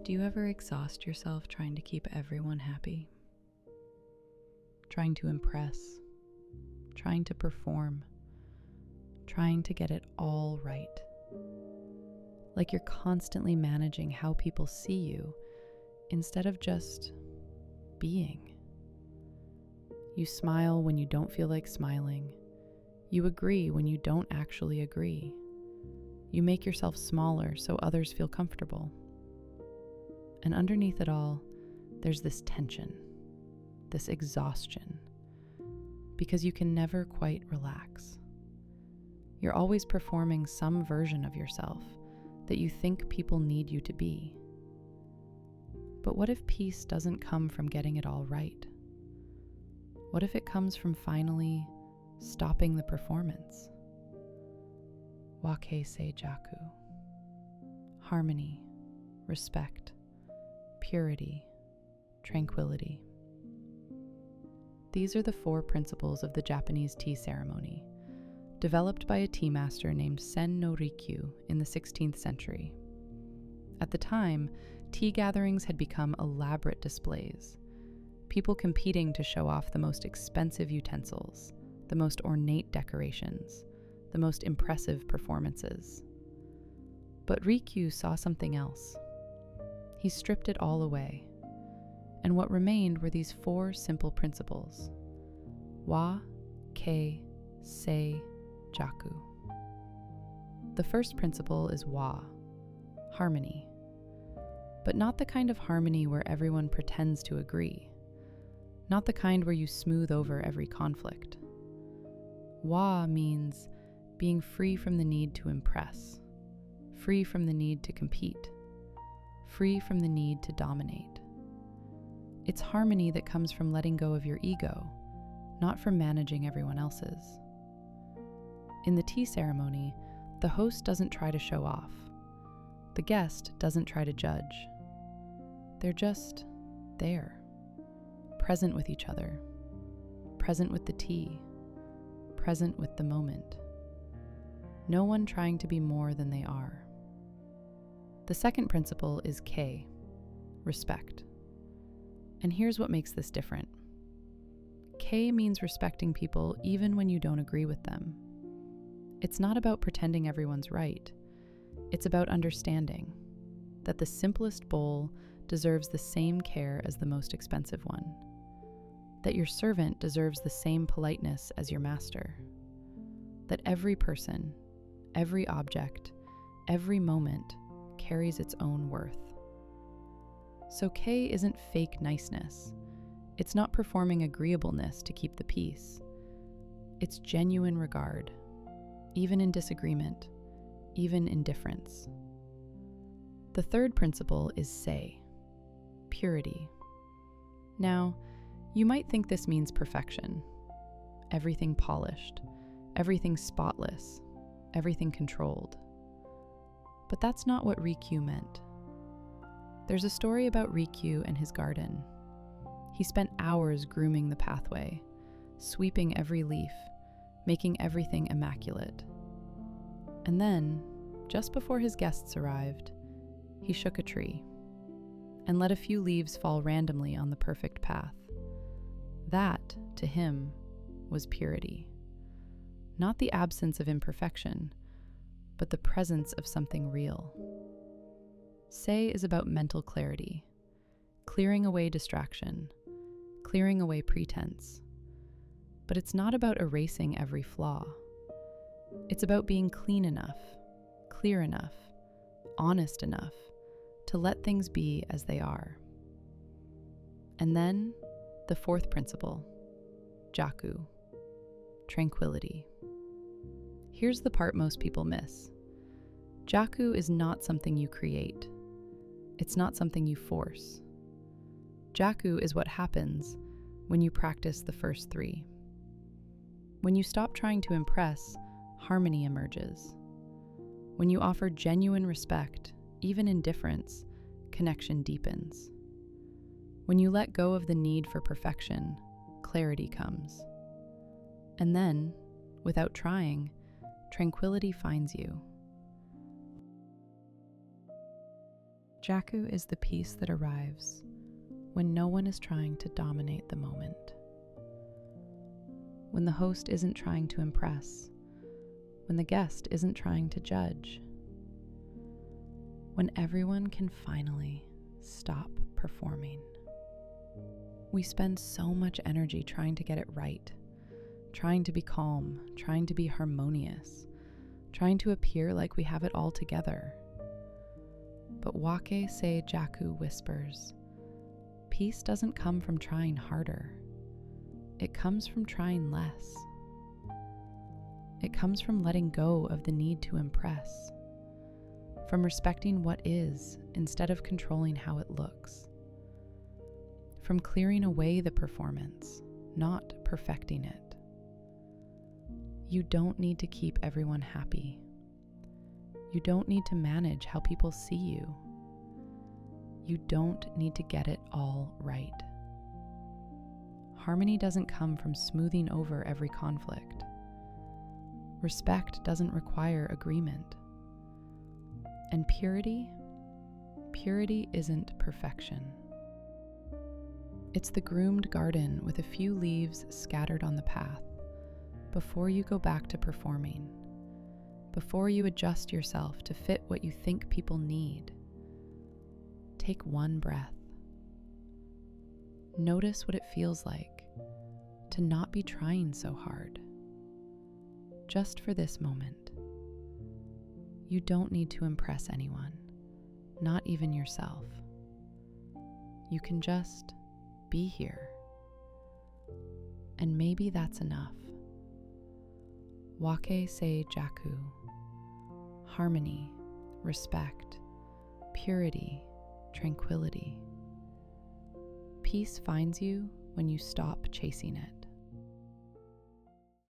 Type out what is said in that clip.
Do you ever exhaust yourself trying to keep everyone happy? Trying to impress, trying to perform, trying to get it all right. Like you're constantly managing how people see you instead of just being. You smile when you don't feel like smiling. You agree when you don't actually agree. You make yourself smaller so others feel comfortable. And underneath it all, there's this tension, this exhaustion, because you can never quite relax. You're always performing some version of yourself that you think people need you to be. But what if peace doesn't come from getting it all right? What if it comes from finally stopping the performance? Kei Sei Jaku. Harmony, respect, purity, tranquility. These are the 4 principles of the Japanese tea ceremony, developed by a tea master named Sen no Rikyu in the 16th century. At the time, tea gatherings had become elaborate displays, people competing to show off the most expensive utensils, the most ornate decorations, the most impressive performances. But Rikyu saw something else. He stripped it all away, and what remained were these 4 simple principles. Kei Sei Jaku. The first principle is harmony. But not the kind of harmony where everyone pretends to agree. Not the kind where you smooth over every conflict. Means being free from the need to impress, free from the need to compete, free from the need to dominate. It's harmony that comes from letting go of your ego, not from managing everyone else's. In the tea ceremony, the host doesn't try to show off. The guest doesn't try to judge. They're just there, present with each other, present with the tea, present with the moment. No one trying to be more than they are. The second principle is Kei, respect. And here's what makes this different. Kei means respecting people even when you don't agree with them. It's not about pretending everyone's right. It's about understanding that the simplest bowl deserves the same care as the most expensive one, that your servant deserves the same politeness as your master, that every person, every object, every moment carries its own worth. So Kei isn't fake niceness. It's not performing agreeableness to keep the peace. It's genuine regard, even in disagreement, even in difference. The third principle is Sei, purity. Now, you might think this means perfection, everything polished, everything spotless, everything controlled. But that's not what Rikyu meant. There's a story about Rikyu and his garden. He spent hours grooming the pathway, sweeping every leaf, making everything immaculate. And then, just before his guests arrived, he shook a tree and let a few leaves fall randomly on the perfect path. That, to him, was purity. Not the absence of imperfection, but the presence of something real. Sei is about mental clarity, clearing away distraction, clearing away pretense. But it's not about erasing every flaw. It's about being clean enough, clear enough, honest enough to let things be as they are. And then, the fourth principle, Jaku, tranquility. Here's the part most people miss. Jaku is not something you create. It's not something you force. Jaku is what happens when you practice the first 3. When you stop trying to impress, harmony emerges. When you offer genuine respect, even in difference, connection deepens. When you let go of the need for perfection, clarity comes. And then, without trying, tranquility finds you. Jaku is the peace that arrives when no one is trying to dominate the moment. When the host isn't trying to impress, when the guest isn't trying to judge, when everyone can finally stop performing. We spend so much energy trying to get it right, trying to be calm, trying to be harmonious, trying to appear like we have it all together. But Kei Sei Jaku whispers, peace doesn't come from trying harder. It comes from trying less. It comes from letting go of the need to impress, from respecting what is instead of controlling how it looks, from clearing away the performance, not perfecting it. You don't need to keep everyone happy. You don't need to manage how people see you. You don't need to get it all right. Harmony doesn't come from smoothing over every conflict. Respect doesn't require agreement. And purity isn't perfection. It's the groomed garden with a few leaves scattered on the path before you go back to performing, before you adjust yourself to fit what you think people need. Take one breath. Notice what it feels like to not be trying so hard. Just for this moment. You don't need to impress anyone, not even yourself. You can just be here. And maybe that's enough. Kei Sei Jaku. Harmony, respect, purity, tranquility. Peace finds you when you stop chasing it.